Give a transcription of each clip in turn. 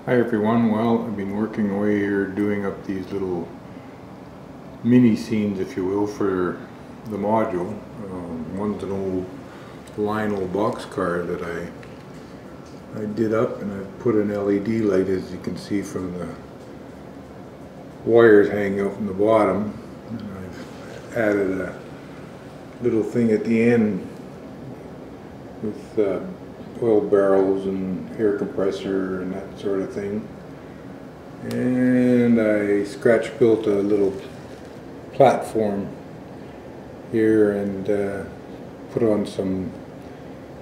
Hi everyone, well I've been working away here doing up these little mini scenes, if you will, for the module. One's an old Lionel boxcar that I did up, and I've put an LED light, as you can see from the wires hanging out from the bottom, and I've added a little thing at the end with oil barrels and air compressor and that sort of thing. And I scratch built a little platform here and put on some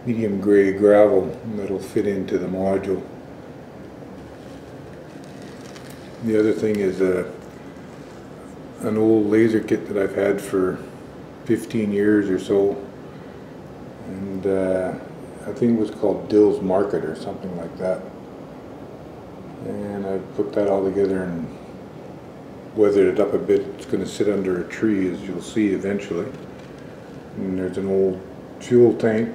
medium gray gravel that'll fit into the module. The other thing is an old laser kit that I've had for 15 years or so, and I think it was called Dill's Market or something like that. And I put that all together and weathered it up a bit. It's going to sit under a tree, as you'll see eventually. And there's an old fuel tank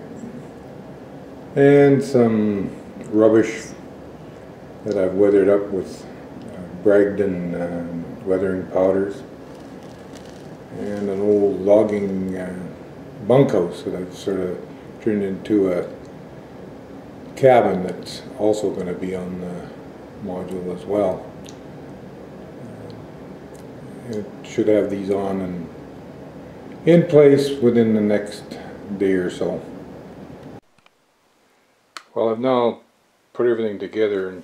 and some rubbish that I've weathered up with Bragdon weathering powders, and an old logging bunkhouse that I've sort of turned into a cabin that's also going to be on the module as well. It should have these on and in place within the next day or so. Well, I've now put everything together in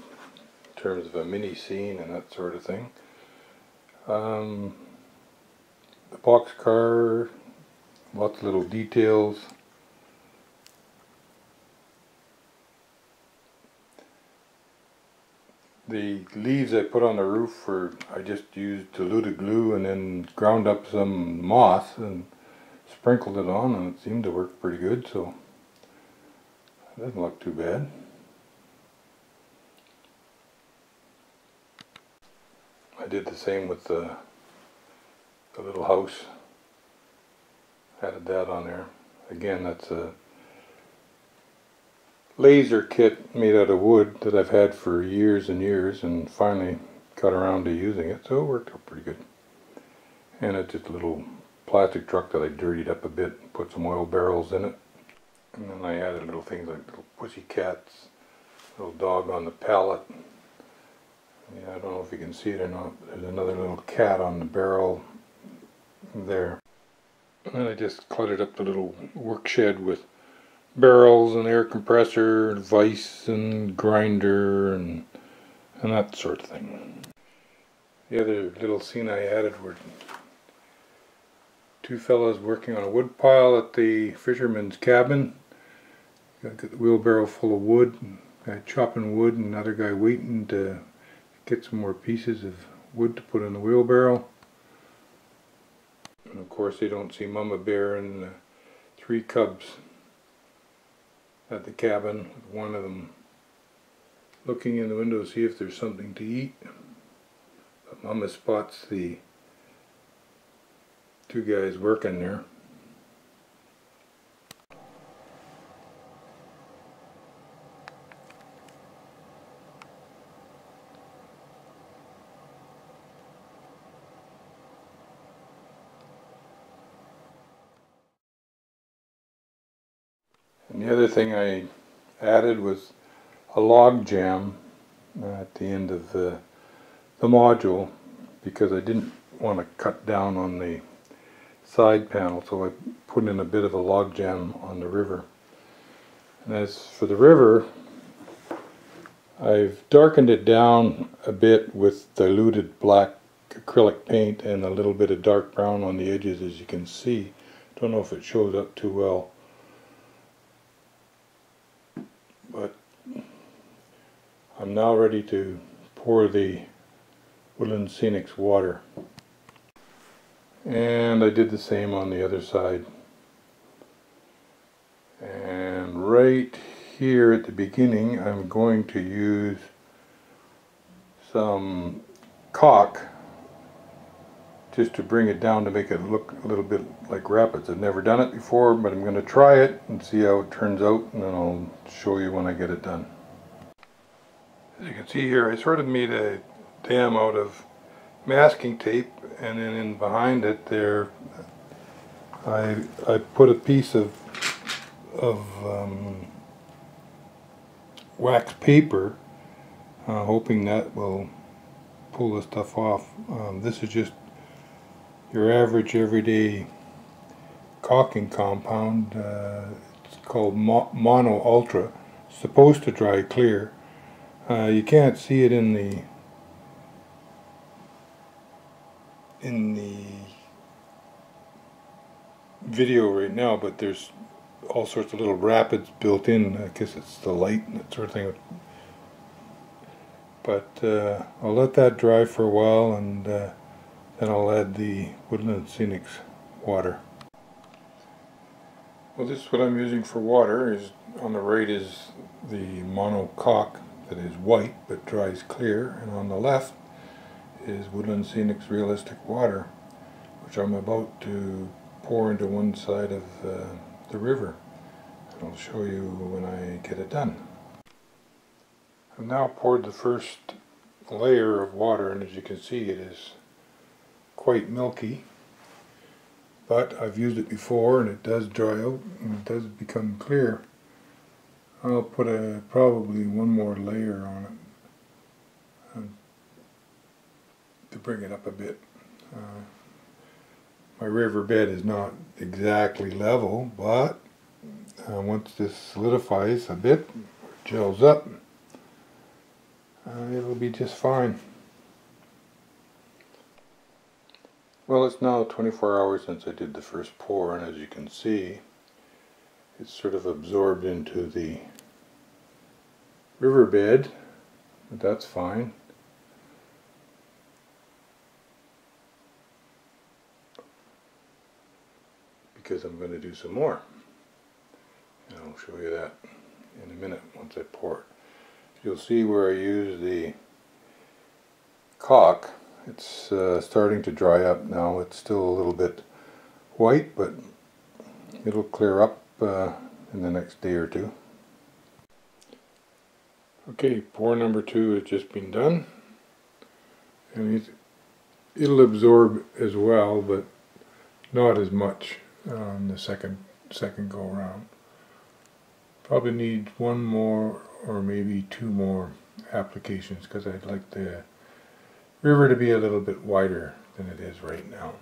terms of a mini scene and that sort of thing. The boxcar, lots of little details. The leaves I put on the roof I just used diluted glue and then ground up some moss and sprinkled it on, and it seemed to work pretty good, so it doesn't look too bad. I did the same with the little house, added that on there. Again, that's a laser kit made out of wood that I've had for years and years, and finally got around to using it, so it worked out pretty good. And it's just a little plastic truck that I dirtied up a bit, put some oil barrels in it, and then I added little things like little pussy cats, little dog on the pallet. Yeah, I don't know if you can see it or not, but there's another little cat on the barrel there. And then I just cluttered up the little work shed with barrels and air compressor, vise and grinder and that sort of thing. The other little scene I added were two fellas working on a wood pile at the fisherman's cabin. Got the wheelbarrow full of wood, guy chopping wood, and another guy waiting to get some more pieces of wood to put in the wheelbarrow. And of course they don't see Mama Bear and the three cubs at the cabin, with one of them looking in the window to see if there's something to eat. But Mama spots the two guys working there. And the other thing I added was a log jam at the end of the module, because I didn't want to cut down on the side panel, so I put in a bit of a log jam on the river. And as for the river, I've darkened it down a bit with diluted black acrylic paint and a little bit of dark brown on the edges, as you can see. Don't know if it shows up too well, but I'm now ready to pour the Woodland Scenics water. And I did the same on the other side. And right here at the beginning, I'm going to use some caulk just to bring it down to make it look a little bit like rapids. I've never done it before, but I'm going to try it and see how it turns out, and then I'll show you when I get it done. As you can see here, I sort of made a dam out of masking tape, and then in behind it there I put a piece of wax paper, hoping that will pull the stuff off. This is just your average everyday caulking compound. It's called Mono Ultra. It's supposed to dry clear. You can't see it in the video right now, but there's all sorts of little rapids built in. I guess it's the light and that sort of thing. But I'll let that dry for a while, and then I'll add the Woodland Scenics water. Well, this is what I'm using for water. Is on the right is the mono caulk that is white but dries clear, and on the left is Woodland Scenics Realistic Water, which I'm about to pour into one side of the river. And I'll show you when I get it done. I've now poured the first layer of water, and as you can see it is quite milky, but I've used it before and it does dry out and it does become clear. I'll put probably one more layer on it to bring it up a bit. My riverbed is not exactly level, but once this solidifies a bit, gels up, it'll be just fine. Well, it's now 24 hours since I did the first pour, and as you can see, it's sort of absorbed into the riverbed, but that's fine. Because I'm going to do some more. And I'll show you that in a minute once I pour it. You'll see where I use the caulk. It's starting to dry up now. It's still a little bit white, but it'll clear up in the next day or two. Okay, pour number 2 has just been done, and it'll absorb as well, but not as much on the second go around. Probably need one more or maybe 2 more applications, because I'd like the river to be a little bit wider than it is right now.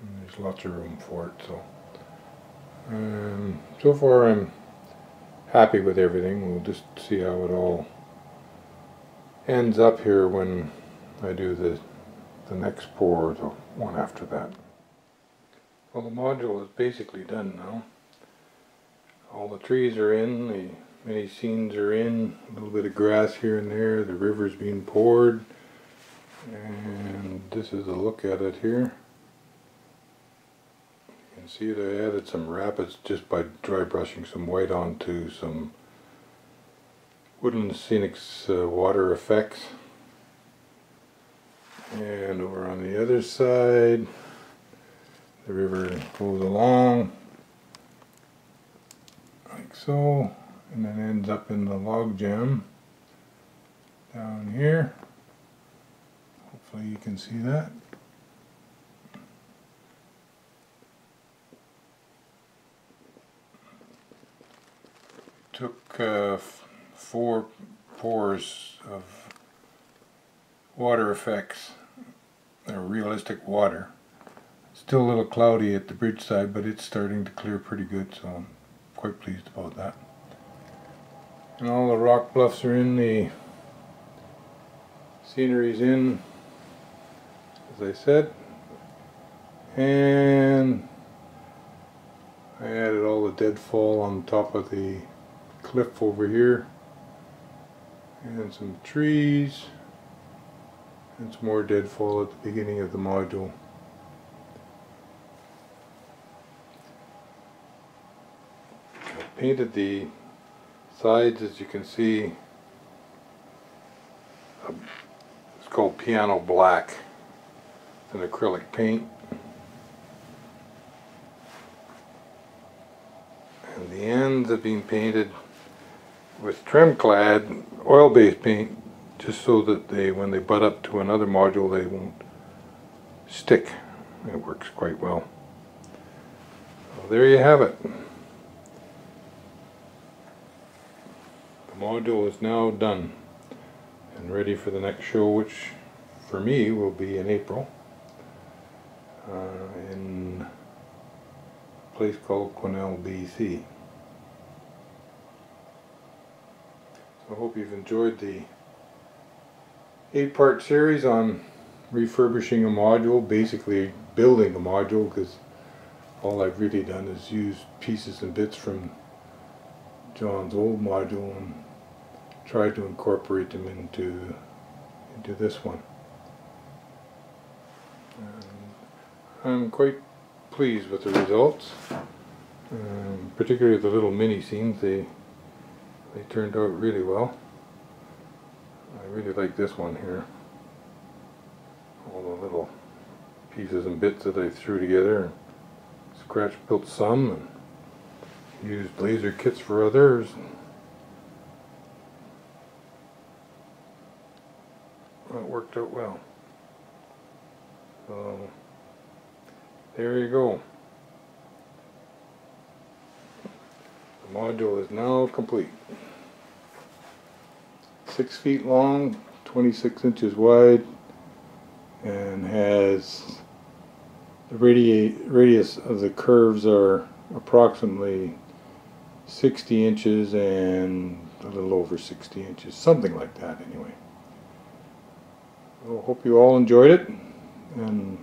And there's lots of room for it, so far I'm happy with everything. We'll just see how it all ends up here when I do the next pour, the one after that. Well, the module is basically done now. All the trees are in, the many scenes are in, a little bit of grass here and there, the river's being poured, and this is a look at it here. You can see that I added some rapids just by dry brushing some white onto some Woodland Scenics water effects. And over on the other side, the river goes along like so, and then ends up in the log jam down here. Hopefully you can see that. Took 4 pours of water effects, or realistic water. Still a little cloudy at the bridge side, but it's starting to clear pretty good, so I'm quite pleased about that. And all the rock bluffs are in, the scenery's in, as I said, and I added all the deadfall on top of the cliff over here, and some trees, and some more deadfall at the beginning of the module. I painted the sides, as you can see. It's called piano black. It's an acrylic paint. And the ends have been painted with trim clad oil-based paint just so that when they butt up to another module, they won't stick. It works quite well. So there you have it. The module is now done and ready for the next show, which for me will be in April in a place called Quesnel, BC. So I hope you've enjoyed the 8-part series on refurbishing a module, basically building a module, because all I've really done is use pieces and bits from John's old module and try to incorporate them into this one. And I'm quite pleased with the results, particularly the little mini seams. They turned out really well. I really like this one here. All the little pieces and bits that I threw together and scratch built some and used laser kits for others. Well, it worked out well. So there you go. The module is now complete. 6 feet long, 26 inches wide, and has the radius of the curves are approximately 60 inches and a little over 60 inches, something like that anyway. So hope you all enjoyed it, and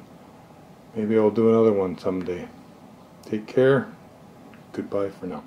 maybe I'll do another one someday. Take care. Goodbye for now.